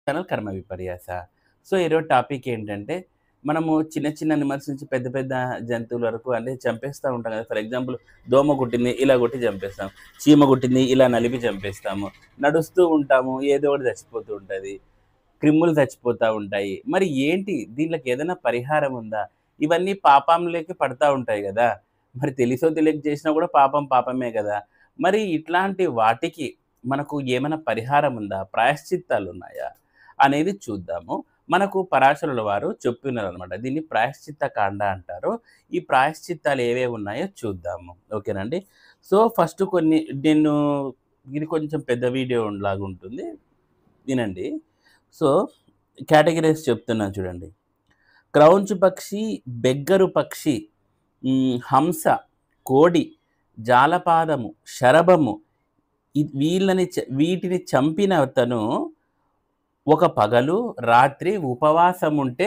Channel కర్మ విపర్యాస. So, ఈరోజు topic ఏంటంటే, మనము చిన్న చిన్న అనిమల్స్ నుంచి పెద్ద పెద్ద జంతువుల వరకు అంటే చంపేస్తా ఉంటాం కదా! ఫర్ ఎగ్జాంపుల్ దోమ కుట్టింది ఇలా కొట్టి చంపేస్తాం. చీమ కుట్టింది ఇలా నలిపి చంపేస్తాము. నడుస్తూ ఉంటాము ఏదో ఒకటి చచ్చిపోతూ ఉంటది. క్రిములు చచ్చిపోతా ఉంటాయి. మరి ఏంటి దీనిలోకి ఏదైనా పరిహారం ఉందా? ఇవన్నీ పాపంలోకి పడతా ఉంటాయి గదా! మరి తెలిసో తెలియక చేసినా కూడా పాపం పాపమే గదా! మరి ఇట్లాంటి వాటికి మనకు ఏమైనా పరిహారం ఉందా? ప్రాయశ్చిత్తాలున్నాయా? అనేది చూద్దాము. మనకు పరాశరుల వారు చెప్పినారనమాట. దీన్ని ప్రాయశ్చిత్త కాండ అంటారు. ఈ ప్రాయశ్చిత్తాలు ఏవేవి ఉన్నాయో చూద్దాము. ఓకేనండి. సో, ఫస్ట్ కొన్ని నేను ఇది కొంచెం పెద్ద వీడియో లాగుంటుంది. వినండి. సో, కేటగరీస్ చెప్తున్నాను చూడండి. క్రౌంచ్ పక్షి, బెగ్గరు పక్షి, హంస, కోడి, జాలపాదము, శరభము వీటిని చంపిన అతను ఒక పగలు, రాత్రి ఉపవాసముంటే